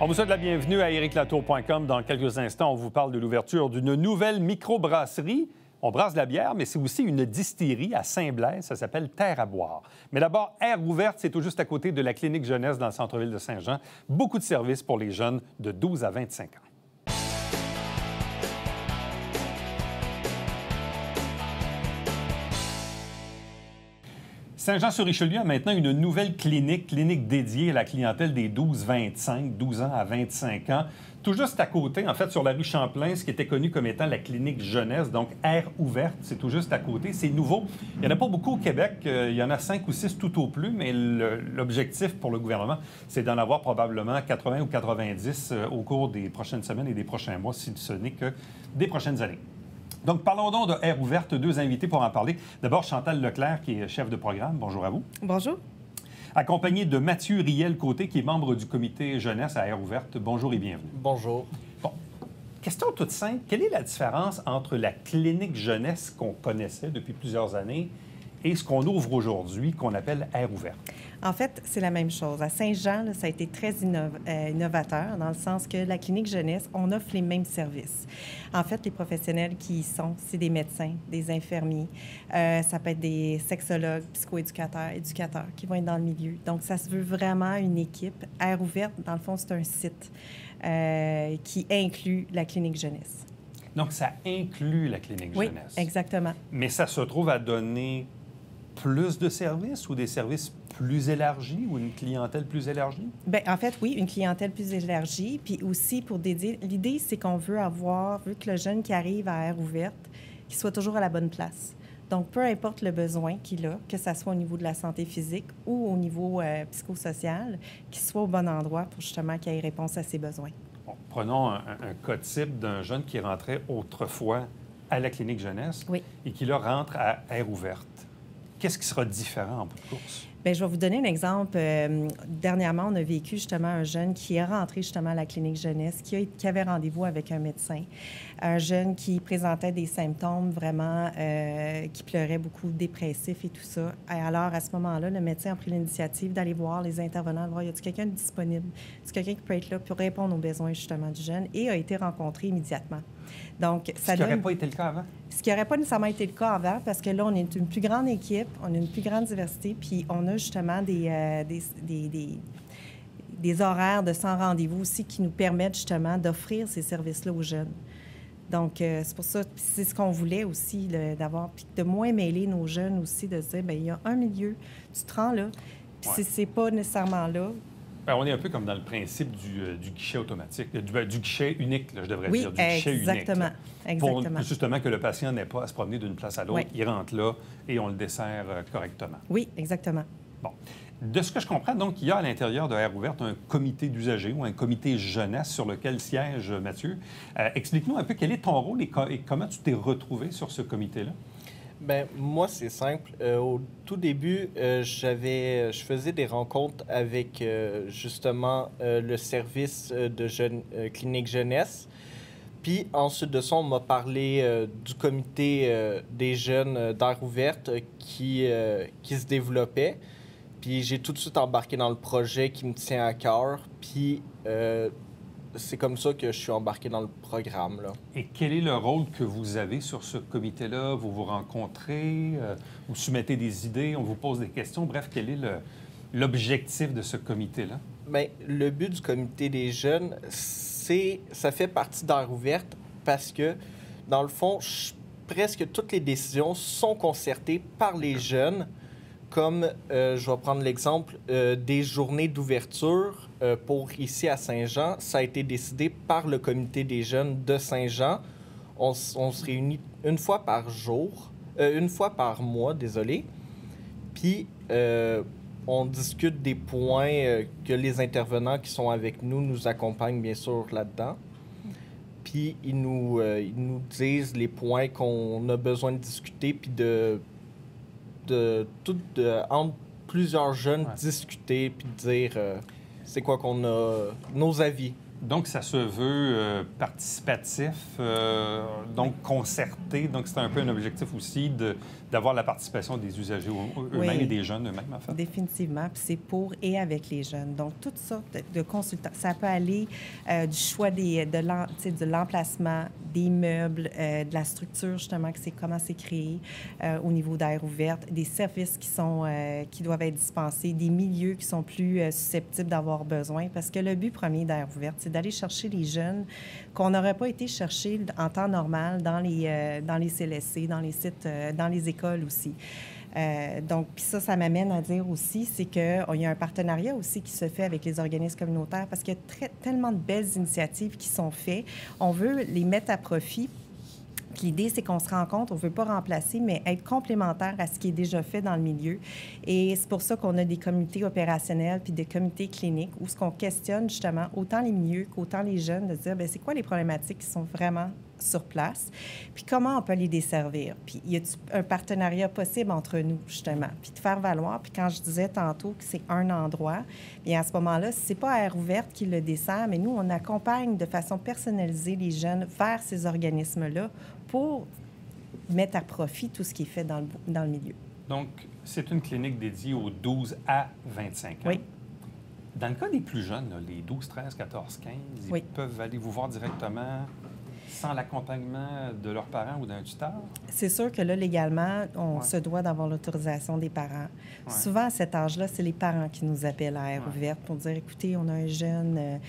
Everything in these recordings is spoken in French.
On vous souhaite la bienvenue à ericlatour.com. Dans quelques instants, on vous parle de l'ouverture d'une nouvelle microbrasserie. On brasse de la bière, mais c'est aussi une distillerie à Saint-Blaise. Ça s'appelle Terre à boire. Mais d'abord, Air ouverte, c'est tout juste à côté de la clinique jeunesse dans le centre-ville de Saint-Jean. Beaucoup de services pour les jeunes de 12 à 25 ans. Saint-Jean-sur-Richelieu a maintenant une nouvelle clinique dédiée à la clientèle des 12-25, 12 ans à 25 ans. Tout juste à côté, en fait, sur la rue Champlain, ce qui était connu comme étant la clinique jeunesse, donc Air ouverte, c'est tout juste à côté. C'est nouveau. Il n'y en a pas beaucoup au Québec. Il y en a 5 ou 6 tout au plus, mais l'objectif pour le gouvernement, c'est d'en avoir probablement 80 ou 90 au cours des prochaines semaines et des prochains mois, si ce n'est que des prochaines années. Donc, parlons donc de Air ouverte. Deux invités pour en parler. D'abord, Chantal Leclerc, qui est chef de programme. Bonjour à vous. Bonjour. Accompagné de Mathieu Riel-Côté, qui est membre du comité jeunesse à Air ouverte. Bonjour et bienvenue. Bonjour. Bon, question toute simple. Quelle est la différence entre la clinique jeunesse qu'on connaissait depuis plusieurs années et ce qu'on ouvre aujourd'hui, qu'on appelle Air ouverte? En fait, c'est la même chose. À Saint-Jean, là, ça a été très innovateur dans le sens que la clinique jeunesse, on offre les mêmes services. En fait, les professionnels qui y sont, c'est des médecins, des infirmiers, ça peut être des sexologues, psychoéducateurs, éducateurs qui vont être dans le milieu. Donc, ça se veut vraiment une équipe. Air ouverte, dans le fond, c'est un site qui inclut la clinique jeunesse. Donc, ça inclut la clinique jeunesse. Oui, exactement. Mais ça se trouve à donner plus de services ou des services plus élargis ou une clientèle plus élargie? Bien, en fait, oui, une clientèle plus élargie. Puis aussi, pour dédier... L'idée, c'est qu'on veut que le jeune qui arrive à Air ouverte, qu'il soit toujours à la bonne place. Donc, peu importe le besoin qu'il a, que ce soit au niveau de la santé physique ou au niveau psychosocial, qu'il soit au bon endroit pour justement qu'il ait réponse à ses besoins. Bon, prenons un cas type d'un jeune qui rentrait autrefois à la clinique jeunesse et qui là rentre à Air ouverte. Qu'est-ce qui sera différent en bout de course? Bien, je vais vous donner un exemple. Dernièrement, on a vécu justement un jeune qui est rentré justement à la clinique jeunesse, qui avait rendez-vous avec un médecin. Un jeune qui présentait des symptômes vraiment, qui pleurait beaucoup, dépressif et tout ça. Alors, à ce moment-là, le médecin a pris l'initiative d'aller voir les intervenants, de voir, y a-t-il quelqu'un de disponible? Y a-t-il quelqu'un qui peut être là pour répondre aux besoins justement du jeune? Et a été rencontré immédiatement. Donc, ça Ce qui n'aurait pas été le cas avant? Ce qui n'aurait pas nécessairement été le cas avant, parce que là, on est une plus grande équipe, on a une plus grande diversité, puis on a justement des horaires de 100 rendez-vous aussi qui nous permettent justement d'offrir ces services-là aux jeunes. Donc, c'est pour ça, c'est ce qu'on voulait aussi, d'avoir, puis de moins mêler nos jeunes aussi, de se dire, bien, il y a un milieu, tu te rends là, puis si c'est pas nécessairement là... Bien, on est un peu comme dans le principe du guichet automatique, du guichet unique, là, je devrais dire, du guichet exactement, unique. Là, exactement. Pour justement que le patient n'ait pas à se promener d'une place à l'autre, il rentre là et on le dessert correctement. Oui, exactement. Bon. De ce que je comprends, donc, il y a à l'intérieur de Air ouverte un comité d'usagers ou un comité jeunesse sur lequel siège Mathieu. Explique-nous un peu quel est ton rôle et comment tu t'es retrouvé sur ce comité-là? Bien, moi, c'est simple. Au tout début, je faisais des rencontres avec, justement, le service de clinique jeunesse. Puis, ensuite de ça, on m'a parlé du comité des jeunes d'Air ouverte qui se développait. Puis, j'ai tout de suite embarqué dans le projet qui me tient à cœur. Puis, c'est comme ça que je suis embarqué dans le programme, là. Et quel est le rôle que vous avez sur ce comité-là? Vous vous rencontrez, vous soumettez des idées, on vous pose des questions. Bref, quel est l'objectif de ce comité-là? Bien, le but du comité des jeunes, ça fait partie d'Air ouverte parce que, dans le fond, presque toutes les décisions sont concertées par les jeunes. Comme, je vais prendre l'exemple des journées d'ouverture pour ici à Saint-Jean. Ça a été décidé par le comité des jeunes de Saint-Jean. On se réunit une fois par mois, désolé. Puis, on discute des points que les intervenants qui sont avec nous accompagnent, bien sûr, là-dedans. Puis, ils nous disent les points qu'on a besoin de discuter, puis entre plusieurs jeunes, discuter puis dire c'est quoi qu'on a, nos avis. Donc, ça se veut participatif, donc concerté. Donc, c'est un peu un objectif aussi d'avoir la participation des usagers eux-mêmes et des jeunes eux-mêmes, en fait. Définitivement. Puis c'est pour et avec les jeunes. Donc, toutes sortes de consultants. Ça peut aller du choix de l'emplacement, des meubles, de la structure, justement, comment c'est créé au niveau d'air ouverte, des services qui doivent être dispensés, des milieux qui sont plus susceptibles d'avoir besoin. Parce que le but premier d'Air ouverte, c'est d'aller chercher les jeunes qu'on n'aurait pas été chercher en temps normal dans les CLSC, dans les sites, dans les écoles aussi. Donc, puis ça m'amène à dire aussi, c'est qu'il y a un partenariat aussi qui se fait avec les organismes communautaires parce qu'il y a tellement de belles initiatives qui sont faites. On veut les mettre à profit. Puis l'idée, c'est qu'on se rencontre, on ne veut pas remplacer, mais être complémentaire à ce qui est déjà fait dans le milieu. Et c'est pour ça qu'on a des comités opérationnels puis des comités cliniques où ce qu'on questionne justement autant les milieux qu'autant les jeunes de dire, bien, c'est quoi les problématiques qui sont vraiment sur place, puis comment on peut les desservir. Puis y a un partenariat possible entre nous, justement, puis de faire valoir. Puis quand je disais tantôt que c'est un endroit, bien à ce moment-là, c'est pas Air ouverte qui le dessert, mais nous, on accompagne de façon personnalisée les jeunes vers ces organismes-là pour mettre à profit tout ce qui est fait dans le milieu. Donc, c'est une clinique dédiée aux 12 à 25 ans. Oui. Dans le cas des plus jeunes, là, les 12, 13, 14, 15, ils peuvent aller vous voir directement sans l'accompagnement de leurs parents ou d'un tuteur? C'est sûr que là, légalement, on se doit d'avoir l'autorisation des parents. Ouais. Souvent, à cet âge-là, c'est les parents qui nous appellent à Air ouverte pour dire, écoutez, on a un jeune,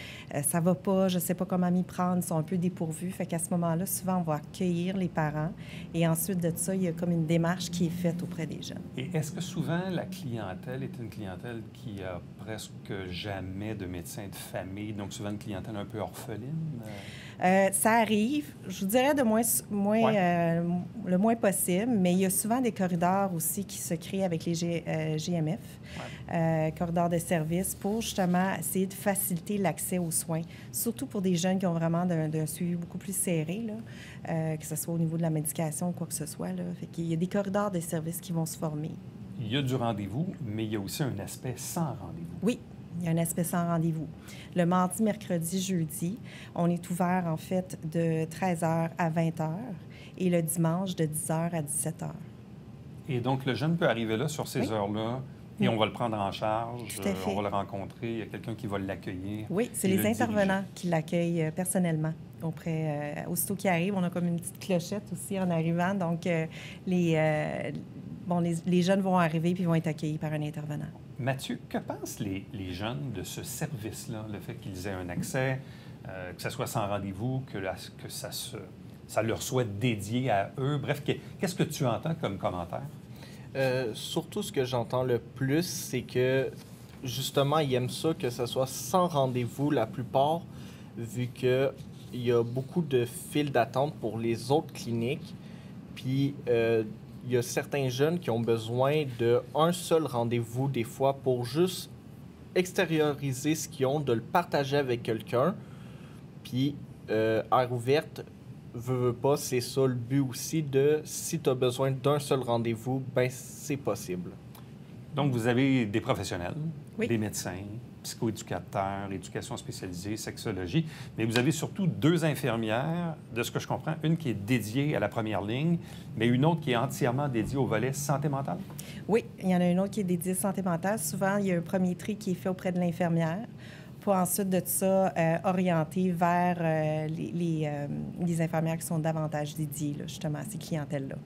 ça va pas, je sais pas comment m'y prendre, ils sont un peu dépourvus. Fait qu'à ce moment-là, souvent, on va accueillir les parents. Et ensuite de ça, il y a comme une démarche qui est faite auprès des jeunes. Et est-ce que souvent, la clientèle est une clientèle qui a presque jamais de médecin de famille, donc souvent une clientèle un peu orpheline? Ça arrive, je vous dirais le moins possible, mais il y a souvent des corridors aussi qui se créent avec les GMF, corridors de service, pour justement essayer de faciliter l'accès aux soins, surtout pour des jeunes qui ont vraiment d'un suivi beaucoup plus serré, là, que ce soit au niveau de la médication ou quoi que ce soit. Là. Fait qu'il y a des corridors de service qui vont se former. Il y a du rendez-vous, mais il y a aussi un aspect sans rendez-vous. Oui. Il y a un aspect sans rendez-vous. Le mardi, mercredi, jeudi, on est ouvert, en fait, de 13h à 20h et le dimanche, de 10h à 17h. Et donc, le jeune peut arriver là sur ces heures-là et on va le prendre en charge, on va le rencontrer, il y a quelqu'un qui va l'accueillir. Oui, c'est les intervenants qui l'accueillent personnellement. Aussitôt qu'il arrive, on a comme une petite clochette aussi en arrivant. Donc, les jeunes vont arriver puis vont être accueillis par un intervenant. Mathieu, que pensent les jeunes de ce service-là, le fait qu'ils aient un accès, que ça soit sans rendez-vous, que ça leur soit dédié à eux? Bref, qu'est-ce que tu entends comme commentaire? Surtout, ce que j'entends le plus, c'est que, justement, ils aiment ça, que ça soit sans rendez-vous la plupart, vu qu'il y a beaucoup de files d'attente pour les autres cliniques. Puis, il y a certains jeunes qui ont besoin d'un seul rendez-vous des fois pour juste extérioriser ce qu'ils ont, de le partager avec quelqu'un. Puis, Air ouverte, veut pas, c'est ça le but aussi si tu as besoin d'un seul rendez-vous, ben c'est possible. Donc, vous avez des professionnels, oui. Des médecins, psychoéducateurs, éducation spécialisée, sexologie, mais vous avez surtout 2 infirmières, de ce que je comprends, une qui est dédiée à la première ligne, mais une autre qui est entièrement dédiée au volet santé mentale? Oui, il y en a une autre qui est dédiée à santé mentale. Souvent, il y a un premier tri qui est fait auprès de l'infirmière pour ensuite de ça orienter vers les infirmières qui sont davantage dédiées là, justement à ces clientèles-là.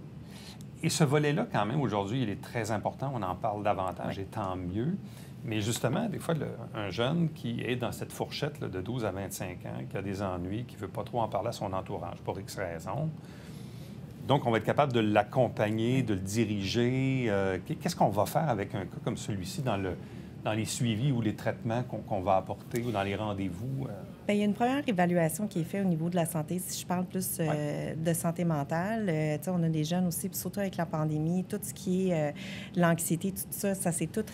Et ce volet-là, quand même, aujourd'hui, il est très important. On en parle davantage, et tant mieux. Mais justement, des fois, un jeune qui est dans cette fourchette là, de 12 à 25 ans, qui a des ennuis, qui ne veut pas trop en parler à son entourage pour X raisons. Donc, on va être capable de l'accompagner, de le diriger. Qu'est-ce qu'on va faire avec un cas comme celui-ci dans les suivis ou les traitements qu'on va apporter ou dans les rendez-vous? Bien, il y a une première évaluation qui est faite au niveau de la santé. Si je parle plus de santé mentale, on a des jeunes aussi, puis surtout avec la pandémie, tout ce qui est l'anxiété, tout ça, ça s'est tout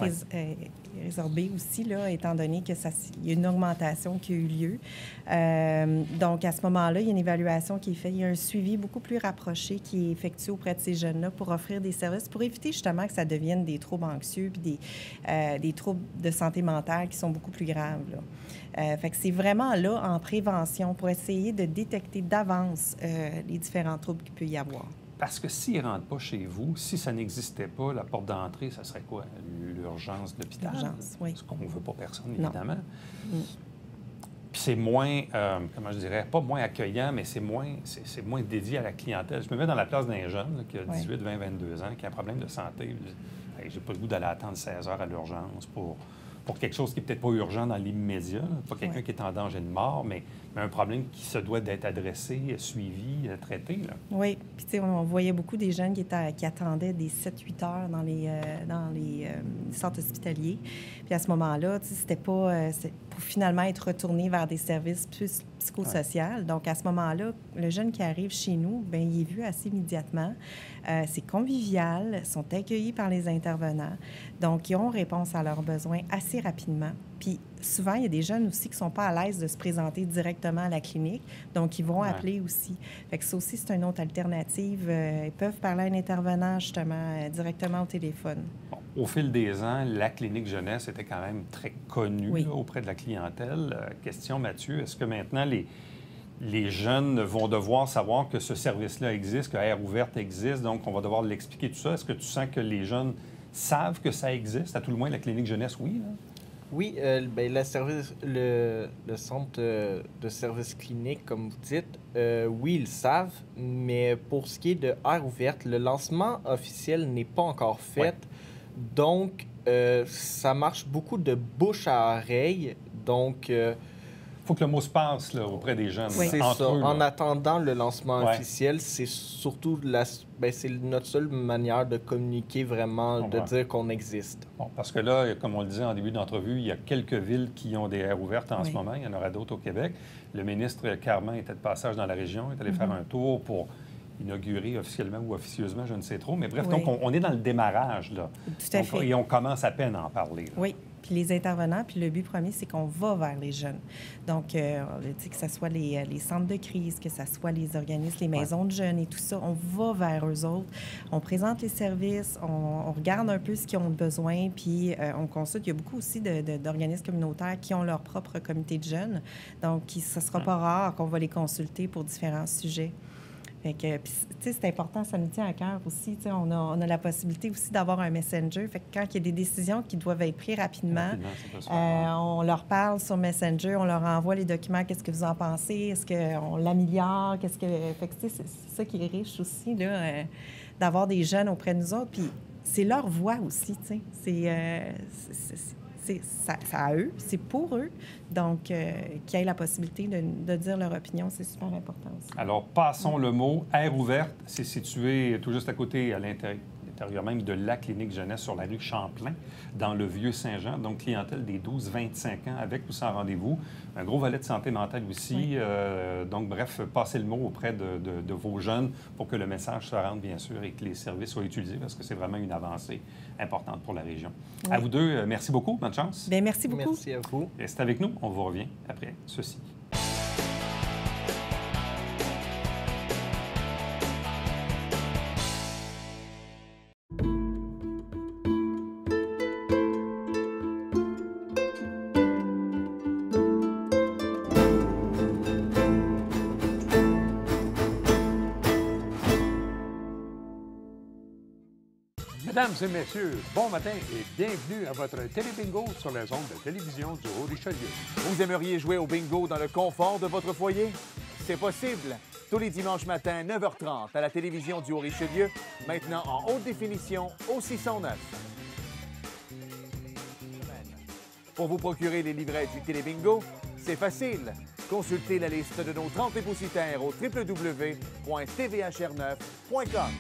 résorbé aussi, là, étant donné qu'il y a une augmentation qui a eu lieu. Donc, à ce moment-là, il y a une évaluation qui est faite. Il y a un suivi beaucoup plus rapproché qui est effectué auprès de ces jeunes-là pour offrir des services, pour éviter justement que ça devienne des troubles anxieux puis des troubles de santé mentale qui sont beaucoup plus graves, là. Fait que c'est vraiment là, en prévention, pour essayer de détecter d'avance les différents troubles qu'il peut y avoir. Parce que s'ils ne rentrent pas chez vous, si ça n'existait pas, la porte d'entrée, ça serait quoi? L'urgence de l'hôpital? L'urgence, oui. Ce qu'on ne veut pas personne, Non. évidemment. Puis c'est moins, comment je dirais, pas moins accueillant, mais c'est moins dédié à la clientèle. Je me mets dans la place d'un jeune là, qui a 18, 20, 22 ans, qui a un problème de santé. Hey, j'ai pas le goût d'aller attendre 16 heures à l'urgence pour quelque chose qui n'est peut-être pas urgent dans l'immédiat, là. Pas quelqu'un qui est en danger de mort, mais un problème qui se doit d'être adressé, suivi, traité, là. Oui. Puis, tu sais, on voyait beaucoup des jeunes qui attendaient des 7-8 heures dans les centres hospitaliers. Puis, à ce moment-là, tu sais, c'était pas... pour finalement être retourné vers des services plus psychosociaux. Ouais. Donc, à ce moment-là, le jeune qui arrive chez nous, bien, il est vu assez immédiatement. C'est convivial, sont accueillis par les intervenants. Donc, ils ont réponse à leurs besoins assez rapidement. Puis, souvent, il y a des jeunes aussi qui ne sont pas à l'aise de se présenter directement à la clinique. Donc, ils vont appeler aussi. Fait que ça aussi, c'est une autre alternative. Ils peuvent parler à un intervenant, justement, directement au téléphone. Bon, au fil des ans, la clinique jeunesse était quand même très connue là, auprès de la clientèle. Question, Mathieu, est-ce que maintenant, les jeunes vont devoir savoir que ce service-là existe, que Air ouverte existe, donc on va devoir l'expliquer tout ça? Est-ce que tu sens que les jeunes savent que ça existe? À tout le moins, la clinique jeunesse, oui, là? Oui, bien, le centre de service clinique, comme vous dites, oui, ils savent, mais pour ce qui est de Air ouverte, le lancement officiel n'est pas encore fait. Ouais. Donc, ça marche beaucoup de bouche à oreille. Donc, il faut que le mot se passe là, auprès des jeunes. Oui. C'est ça. En attendant le lancement officiel, c'est surtout c'est notre seule manière de communiquer vraiment, de dire qu'on existe. Bon, parce que là, comme on le disait en début d'entrevue, il y a quelques villes qui ont des aires ouvertes en ce moment. Il y en aura d'autres au Québec. Le ministre Carman était de passage dans la région. Il est allé faire un tour pour inaugurer officiellement ou officieusement, je ne sais trop. Mais bref, donc on est dans le démarrage, là. Tout à fait. Et on commence à peine à en parler. Là. Oui. Puis les intervenants, puis le but premier, c'est qu'on va vers les jeunes. Donc, que ce soit les centres de crise, que ce soit les organismes, les maisons de jeunes et tout ça, on va vers eux autres. On présente les services, on regarde un peu ce qu'ils ont besoin, puis on consulte. Il y a beaucoup aussi d'organismes communautaires qui ont leur propre comité de jeunes. Donc, ce ne sera pas rare qu'on va les consulter pour différents sujets. Fait que, puis, tu sais, c'est important, ça nous tient à cœur aussi. Tu sais, on a la possibilité aussi d'avoir un messenger. Fait que quand il y a des décisions qui doivent être prises rapidement, on leur parle sur Messenger, on leur envoie les documents, qu'est-ce que vous en pensez, est-ce qu'on l'améliore, qu'est-ce que... Fait que, tu sais, c'est ça qui est riche aussi, là, d'avoir des jeunes auprès de nous autres. Puis c'est leur voix aussi, tu sais. C'est à eux, c'est pour eux. Donc, qu'ils aient la possibilité de dire leur opinion, c'est super important aussi. Alors, passons le mot. Air ouverte, c'est situé tout juste à côté, à l'intérieur même de la clinique jeunesse sur la rue Champlain, dans le Vieux-Saint-Jean. Donc, clientèle des 12-25 ans, avec ou sans rendez-vous. Un gros volet de santé mentale aussi. Donc, bref, passez le mot auprès de vos jeunes pour que le message se rende, bien sûr, et que les services soient utilisés, parce que c'est vraiment une avancée importante pour la région. À vous deux, merci beaucoup. Bonne chance. Bien, merci beaucoup. Merci à vous. Restez avec nous. On vous revient après ceci. Mesdames et messieurs, bon matin et bienvenue à votre télébingo sur les ondes de télévision du Haut-Richelieu. Vous aimeriez jouer au bingo dans le confort de votre foyer? C'est possible. Tous les dimanches matins, 9h30, à la télévision du Haut-Richelieu, maintenant en haute définition au 609. Pour vous procurer les livrets du télébingo, c'est facile. Consultez la liste de nos 30 dépositaires au www.tvhr9.com.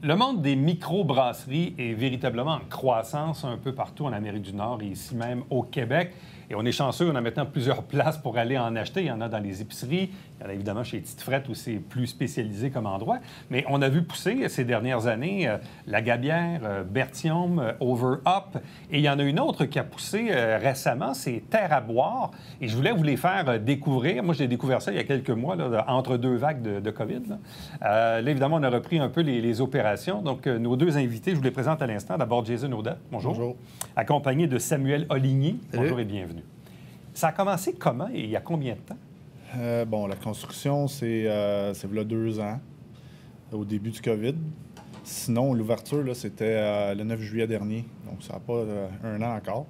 Le monde des microbrasseries est véritablement en croissance un peu partout en Amérique du Nord et ici même au Québec. Et on est chanceux, on a maintenant plusieurs places pour aller en acheter. Il y en a dans les épiceries, il y en a évidemment chez Tite Frette où c'est plus spécialisé comme endroit. Mais on a vu pousser ces dernières années la Gabière, Berthiaume, Over Up. Et il y en a une autre qui a poussé récemment, c'est Terre à boire. Et je voulais vous les faire découvrir. Moi, j'ai découvert ça il y a quelques mois, là, entre deux vagues de COVID. Là, évidemment, on a repris un peu les opérations. Donc, nos deux invités, je vous les présente à l'instant. D'abord, Jason Audette. Bonjour. Bonjour. Accompagné de Samuel Oligny. Salut. Bonjour et bienvenue. Ça a commencé comment et il y a combien de temps? La construction, c'est il y a 2 ans, au début du COVID. Sinon, l'ouverture, là, c'était le 9 juillet dernier. Donc, ça n'a pas 1 an encore.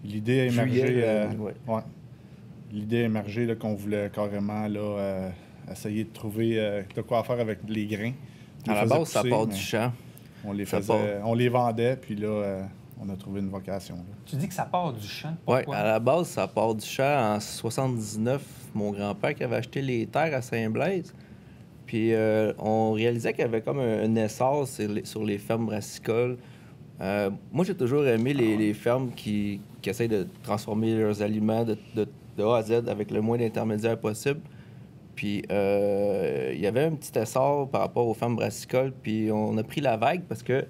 L'idée a émergé. Ouais. L'idée a émergé là, qu'on voulait carrément là, essayer de trouver de quoi faire avec les grains. On À les la faisait base, ça pousser, part mais du champ. on les vendait, puis là, on a trouvé une vocation. Là. Tu dis que ça part du champ. Oui, Pourquoi? à la base, ça part du champ. En 79, mon grand-père qui avait acheté les terres à Saint-Blaise. Puis on réalisait qu'il y avait comme un essor sur les fermes brassicoles. Moi, j'ai toujours aimé les fermes qui essayent de transformer leurs aliments de A à Z avec le moins d'intermédiaires possible. Puis il y avait un petit essor par rapport aux fermes brassicoles. Puis on a pris la vague parce que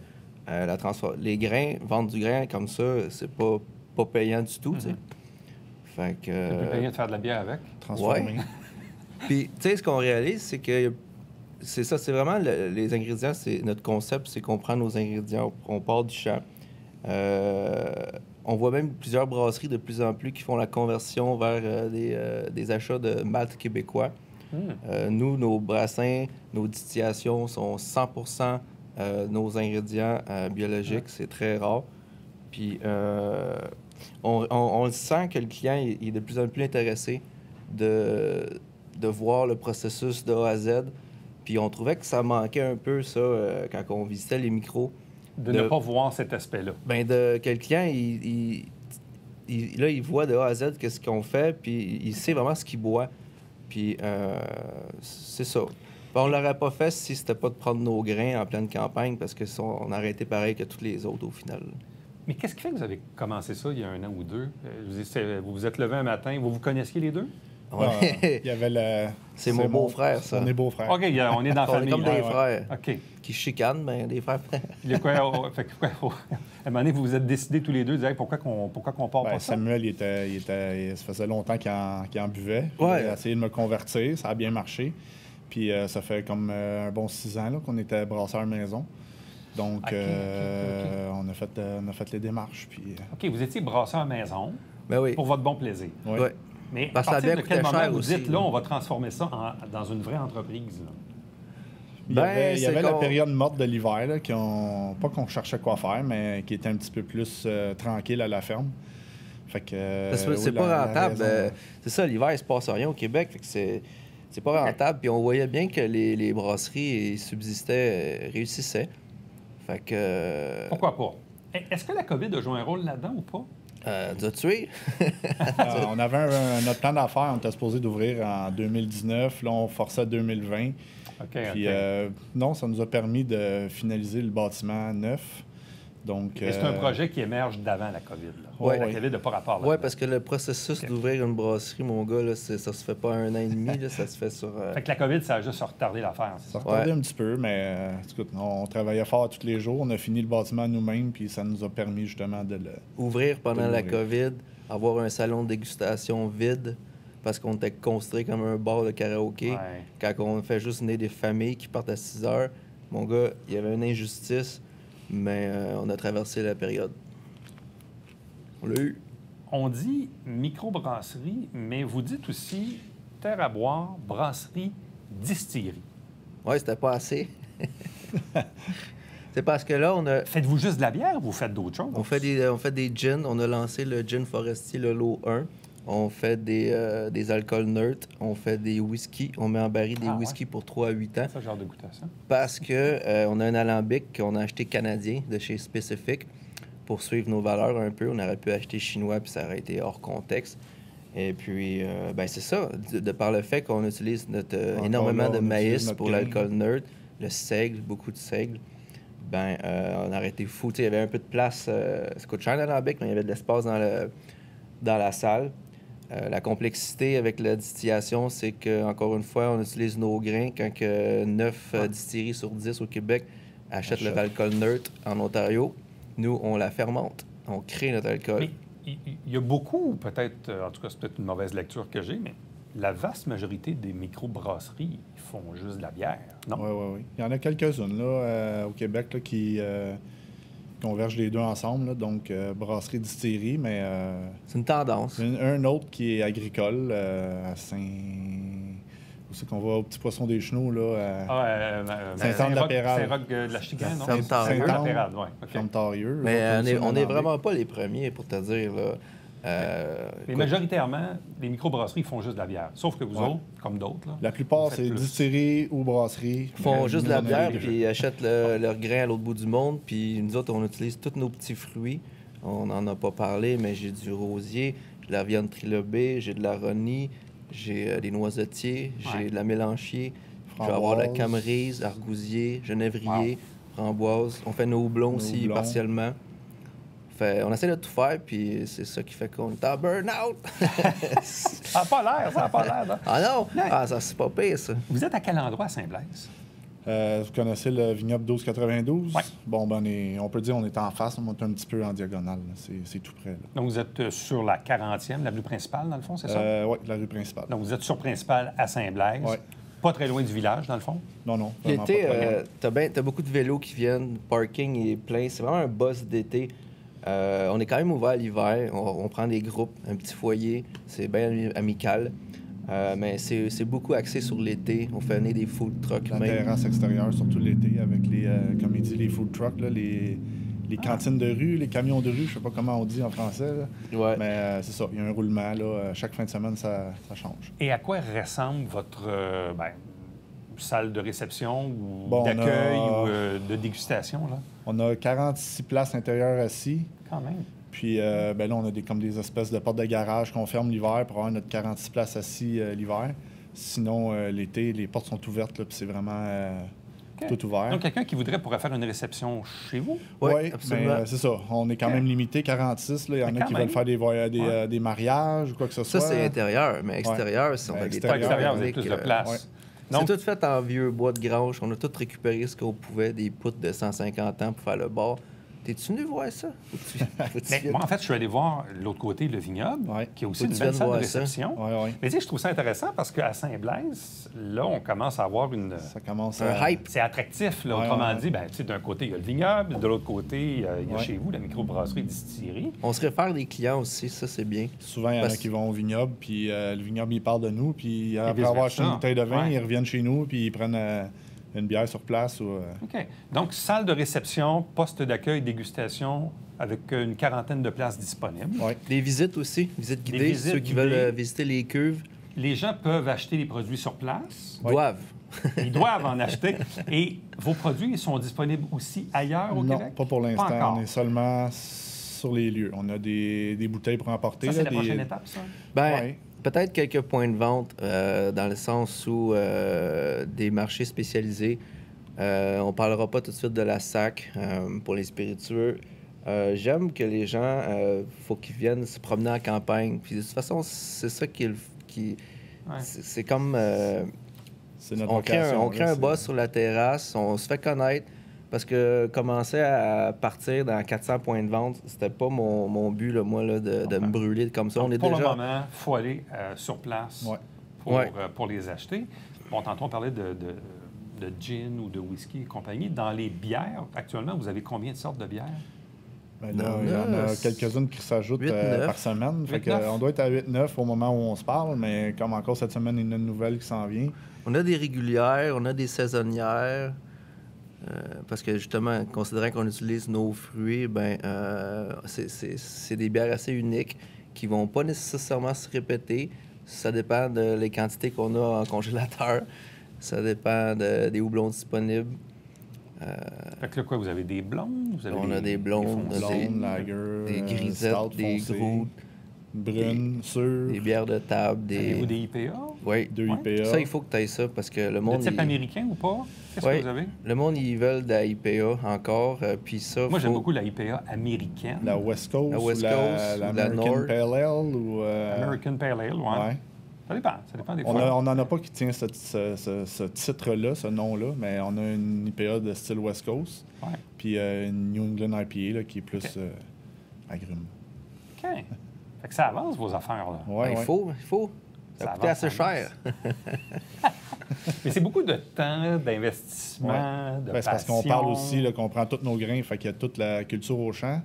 les grains, vendre du grain comme ça, c'est pas payant du tout, tu sais. Fait que... C'est plus payant de faire de la bière avec. Transformé. Ouais. Puis, tu sais, ce qu'on réalise, c'est que c'est ça, c'est vraiment les ingrédients, c'est notre concept, c'est qu'on prend nos ingrédients, on part du champ. On voit même plusieurs brasseries de plus en plus qui font la conversion vers des achats de malt québécois. Nous, nos brassins, nos distillations sont 100% nos ingrédients biologiques. C'est très rare. Puis, on le sent que le client il est de plus en plus intéressé de voir le processus de A à Z. Puis on trouvait que ça manquait un peu, ça, quand on visitait les micros. De ne pas voir cet aspect-là. Ben que le client, il voit de A à Z qu'est-ce qu'on fait, puis il sait vraiment ce qu'il boit. Puis c'est ça. On ne l'aurait pas fait si c'était pas de prendre nos grains en pleine campagne, parce que ça, on aurait été pareil que tous les autres au final. Mais qu'est-ce qui fait que vous avez commencé ça il y a 1 an ou 2? Vous vous êtes levé un matin, vous connaissiez les deux? Ouais. Il y avait C'est mon beau-frère, ça. On est beau-frère. OK, on est dans la On est famille. comme des Ouais. frères OK. qui chicanent, ben des frères. Il y a quoi, à un moment donné, vous vous êtes décidés tous les deux de dire hey, pourquoi qu'on part pas ça? Samuel, ça faisait longtemps qu'il en buvait. Ouais. Il a essayé de me convertir, ça a bien marché. Puis ça fait comme un bon 6 ans là, qu'on était brasseur maison. Donc, OK. on a fait les démarches. Puis, OK, vous étiez brasseur Ben maison oui. pour votre bon plaisir. ouais. Ouais. Mais Parce à que ça a partir bien de quel coûté moment cher vous aussi, dites, là, on va transformer ça dans une vraie entreprise? Là? Il y avait c'est la qu'on- période morte de l'hiver, là, pas qu'on cherchait quoi faire, mais qui était un petit peu plus tranquille à la ferme. Fait que, Parce que c'est oui, pas la rentable. raison- C'est ça, l'hiver, il se passe rien au Québec. Fait que c'est pas rentable. Puis on voyait bien que les brasseries subsistaient, réussissaient. Fait que. Pourquoi pas? Est-ce que la COVID a joué un rôle là-dedans ou pas? Nous a tués. On avait notre plan d'affaires, on était supposé d'ouvrir en 2019. Là, on forçait 2020. OK, Puis, OK. non, ça nous a permis de finaliser le bâtiment neuf. Donc, Et c'est un projet qui émerge d'avant la COVID. Là. Ouais. La COVID n'a pas rapport là. Oui, parce que le processus d'ouvrir une brasserie, mon gars, là, ça se fait pas 1 an et demi. Là, ça se fait sur. Fait que la COVID, ça a juste retardé l'affaire, c'est Ça ça? retardait Ouais. un petit peu, mais écoute, on travaillait fort tous les jours. On a fini le bâtiment nous-mêmes, puis ça nous a permis justement de le... Ouvrir pendant De la l'ouvrir. COVID, avoir un salon de dégustation vide, parce qu'on était construit comme un bar de karaoké. Ouais. Quand on fait juste venir des familles qui partent à 6 heures, mon gars, il y avait une injustice, mais on a traversé la période. On l'a eu. On dit microbrasserie, mais vous dites aussi terre à boire, brasserie, distillerie. Oui, c'était pas assez. C'est parce que là, Faites-vous juste de la bière ou vous faites d'autres choses? on fait des gins. On a lancé le gin forestier, le lot 1. On fait des alcools neutres. On fait des whisky. On met en baril des Ah, ouais. whisky pour 3 à 8 ans. Ça, j'ai hâte de goûter à ça. Parce que on a un alambic qu'on a acheté canadien de chez Specific pour suivre nos valeurs un peu. On aurait pu acheter chinois, puis ça aurait été hors contexte. Et puis, ben c'est ça. De par le fait qu'on utilise Encore énormément là, de on maïs utilise notre pour grain. l'alcool neutre, le seigle, beaucoup de seigle, on aurait été fou. Tu sais, il y avait un peu de place. Ça coûte cher l'alambic, mais il y avait de l'espace dans la salle. La complexité avec la distillation, c'est qu'encore une fois, on utilise nos grains quand 9 distilleries sur 10 au Québec achètent leur alcool neutre en Ontario. Nous, on la fermente, on crée notre alcool. Mais il y a beaucoup, peut-être, en tout cas, c'est peut-être une mauvaise lecture que j'ai, mais la vaste majorité des microbrasseries font juste de la bière, non? Oui. Il y en a quelques-unes là, au Québec là, qui convergent les deux ensemble, là, donc brasserie, distillerie, mais C'est une tendance. un autre qui est agricole à Saint... Où c'est qu'on va au Petit Poisson des Chenaux, là, à Saint-Anne-de-la-Pérade. Saint-Roch de la Chigan, non? Saint-Anne. Saint-Anne-de-la-Pérade, oui. Ferme-Tarieux. Mais on n'est vraiment pas les premiers, pour te dire. Là. Mais majoritairement, les microbrasseries font juste de la bière. Sauf que vous autres, comme d'autres, là, La plupart, vous faites c'est plus. distillerie ou brasserie. Ils font Mais juste de nous, la on a bière, les deux. puis ils achètent leurs grains à l'autre bout du monde. Puis nous autres, on utilise tous nos petits fruits. On n'en a pas parlé, mais j'ai du rosier, de la viande trilobée, j'ai de la rosnie, j'ai des noisetiers, j'ai de la mélanchier. Je vais avoir la Framboise. camerise, argousier, genévrier, framboise. On fait nos houblons aussi, houblons. partiellement. On essaie de tout faire, puis c'est ça qui fait qu'on est en burn-out. Ça n'a pas l'air, là. Ah non? Ah, ça, c'est pas pire, ça. Vous êtes à quel endroit à Saint-Blaise? Vous connaissez le vignoble 1292? Ouais. Bon, ben, on peut dire qu'on est en face, on est un petit peu en diagonale. Là. C'est tout près. Là. Donc, vous êtes sur la 40e, l'avenue principale, dans le fond, c'est ça? Oui, la rue principale. Donc, vous êtes sur Principal à Saint-Blaise. Ouais. Pas très loin du village, dans le fond. Non, vraiment L'été, pas très loin. t'as beaucoup de vélos qui viennent, le parking est plein. C'est vraiment un boss d'été. On est quand même ouvert l'hiver. On prend des groupes, un petit foyer. C'est bien amical. Mais c'est beaucoup axé sur l'été. On fait venir des food trucks. La même. terrasse extérieure, surtout l'été, avec les, comme il dit, les food trucks, là, les cantines de rue, les camions de rue, je sais pas comment on dit en français. Là. Ouais. Mais c'est ça, il y a un roulement. Là, chaque fin de semaine, ça change. Et à quoi ressemble votre salle de réception ou Bon, d'accueil on a- ou de dégustation, là? On a 46 places intérieures assis. Quand même. Puis là, on a comme des espèces de portes de garage qu'on ferme l'hiver pour avoir notre 46 places assis l'hiver. Sinon, l'été, les portes sont ouvertes, là, puis c'est vraiment OK. tout ouvert. Donc, quelqu'un qui voudrait pourrait faire une réception chez vous? Oui, Oui, absolument. c'est ça. On est quand même limité, 46. Là. Il y en Mais a quand qui même. veulent faire des mariages ou quoi que ce Ça, soit. c'est intérieur. Mais extérieur, si on a des Extérieur, Pas extérieur, vous avez techniques, plus de place. ouais. Donc, C'est tout fait en vieux bois de grange. On a tout récupéré ce qu'on pouvait, des poutres de 150 ans pour faire le bar. T'es-tu venu voir ça? Faut-tu mais viennes? moi, en fait, je suis allé voir l'autre côté, le vignoble, Ouais. qui a aussi Faut que une tu belle viennes salle de voir ça. réception. Oui. Mais tu sais, je trouve ça intéressant parce qu'à Saint-Blaise, là, on commence à avoir une... Ça commence Un à... hype. C'est attractif, là. Ouais, Autrement ouais. dit, ben, tu sais, d'un côté, il y a le vignoble, de l'autre côté, il y a Ouais. chez vous la microbrasserie distillerie. On se réfère des clients aussi, ça, c'est bien. Souvent, il y en a Parce- qui vont au vignoble, puis le vignoble, il parle de nous, puis après vice-versa. avoir acheté une bouteille de vin, Ouais. ils reviennent chez nous, puis ils prennent une bière sur place. OK. Donc, salle de réception, poste d'accueil, dégustation, avec une quarantaine de places disponibles. Ouais. Des visites aussi, visites guidées. visites Ceux qui guidées. veulent visiter les cuves Les gens peuvent acheter les produits sur place. Ouais. doivent. Ils doivent en acheter. Et vos produits sont disponibles aussi ailleurs au Non, Québec? pas pour l'instant. encore. On est seulement sur les lieux. On a des bouteilles pour emporter. Ça, c'est là, la prochaine étape, ça? Ben, Ouais. peut-être quelques points de vente dans le sens où des marchés spécialisés. On parlera pas tout de suite de la SAC pour les spiritueux. J'aime que les gens, faut qu'ils viennent se promener en campagne. Puis de toute façon, c'est ça qui... Ouais. C'est comme... C'est notre on crée vocation. un là, boss sur la terrasse, on se fait connaître. Parce que commencer à partir dans 400 points de vente, c'était pas mon but, là, moi, là, de me brûler comme ça. Donc, On est pour déjà... le moment, il faut aller sur place Ouais. pour les acheter. Bon, tantôt, on parlait de gin ou de whisky et compagnie. Dans les bières, actuellement, vous avez combien de sortes de bières? Ben là, il y en a quelques-unes qui s'ajoutent 8-9. par semaine. Fait 8-9. on doit être à 8-9 au moment où on se parle, mais comme encore cette semaine, il y en a une nouvelle qui s'en vient. On a des régulières, on a des saisonnières. Parce que justement, considérant qu'on utilise nos fruits, ben c'est des bières assez uniques qui vont pas nécessairement se répéter. Ça dépend de les quantités qu'on a en congélateur. Ça dépend des houblons disponibles. Fait que là, quoi, vous avez des blondes? Vous avez On a des blondes, foncées? Blonde, lager, des grisettes, stout des foncé, gros, brune, sûre. des bières de table, Avez-vous des... des IPA? Oui. 2 IPA. Ça, il faut que tu ailles ça parce que le De monde. type américain ou pas? Qu'est-ce Ouais. que vous avez? Le monde, ils veulent de la IPA encore. Puis ça. Moi, j'aime faut- beaucoup la IPA américaine. La West Coast, La West ou Coast, la ou la American Nord. Pale Ale ou... American Pale Ale, ouais. ouais. Ça dépend des On fois. n'en a pas qui tient ce titre-là, ce nom-là, mais on a une IPA de style West Coast, Ouais. puis une New England IPA là, qui est plus agrume. OK. Fait que ça avance, vos affaires, là. Ouais, Ben, ouais. il faut. Ça Ça a coûté avance, assez ça cher. Mais c'est beaucoup de temps, d'investissement, de Ben, c'est parce qu'on passion. parle aussi là, qu'on prend tous nos grains, fait qu'il y a toute la culture au champ,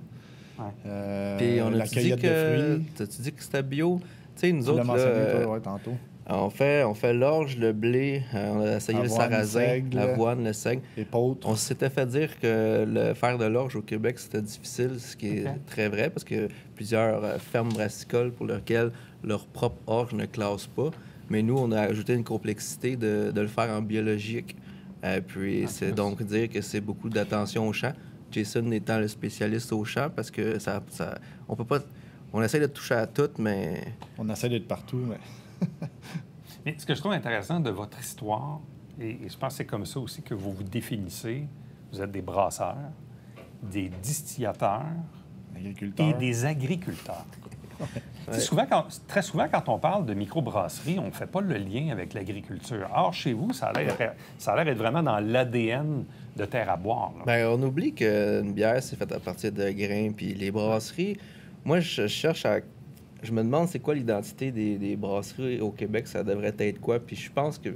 Ouais. Puis on la a dit cueillette de que. fruits. T'as-tu dit que c'était bio? Tu sais, nous Tu l'as autres, mentionné, là, toi, ouais, tantôt. on fait l'orge, le blé, on a essayé le Avoine, sarrasin, seigle. l'avoine, le seigle. Les pôtres. On s'était fait dire que le faire de l'orge au Québec, c'était difficile, ce qui est OK. très vrai, parce que plusieurs fermes brassicoles pour lesquelles leur propre orge ne classe pas. Mais nous, on a ajouté une complexité de le faire en biologique. Puis c'est donc dire que c'est beaucoup d'attention au champ. Jason étant le spécialiste au champ, parce que on peut pas... On essaie de toucher à tout, mais... On essaie d'être partout, mais... Mais ce que je trouve intéressant de votre histoire, et je pense que c'est comme ça aussi que vous vous définissez, vous êtes des brasseurs, des distillateurs agriculteurs. et des agriculteurs. Tu sais, très souvent, quand on parle de microbrasserie, on ne fait pas le lien avec l'agriculture. Or, chez vous, ça a l'air d'être vraiment dans l'ADN de Terre à boire. Là. Ben, on oublie qu'une bière, c'est fait à partir de grains. Puis les brasseries, moi, je cherche à... Je me demande c'est quoi l'identité des brasseries au Québec, ça devrait être quoi. Puis je pense que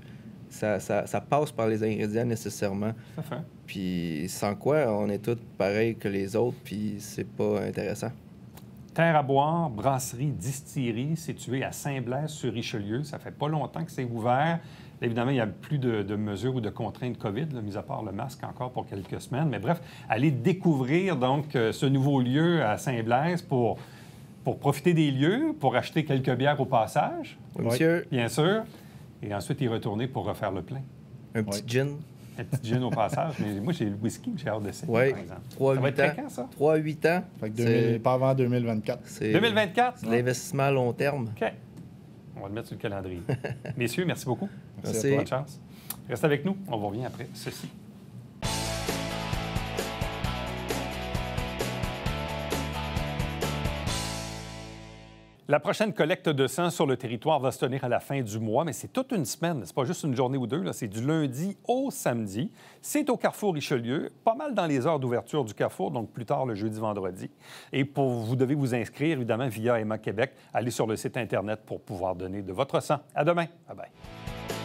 ça passe par les ingrédients nécessairement. Ça fait. Puis sans quoi, on est tous pareils que les autres, puis c'est pas intéressant. Terre à boire, brasserie, distillerie, située à Saint-Blaise-sur-Richelieu. Ça fait pas longtemps que c'est ouvert. Là, évidemment, il n'y a plus de mesures ou de contraintes COVID, là, mis à part le masque encore pour quelques semaines. Mais bref, allez découvrir donc ce nouveau lieu à Saint-Blaise pour profiter des lieux, pour acheter quelques bières au passage, Oui, monsieur, bien sûr, et ensuite y retourner pour refaire le plein. un petit gin. Un petit gin au passage. Mais moi, j'ai le whisky que j'ai hâte d'essayer, Oui, par exemple. 3-8 Ça va être ans. fréquent, ça? 3-8 ans. Fait que C'est- pas avant 2024. c'est 2024? c'est de l'investissement à long terme. OK. On va le mettre sur le calendrier. Messieurs, merci beaucoup. Merci. Bonne chance. Reste avec nous. On vous revient après ceci. La prochaine collecte de sang sur le territoire va se tenir à la fin du mois, mais c'est toute une semaine. C'est pas juste une journée ou deux, là. C'est du lundi au samedi. C'est au Carrefour Richelieu, pas mal dans les heures d'ouverture du Carrefour, donc plus tard le jeudi, vendredi. Et vous devez vous inscrire, évidemment, via Emma Québec. Allez sur le site Internet pour pouvoir donner de votre sang. À demain. Bye-bye.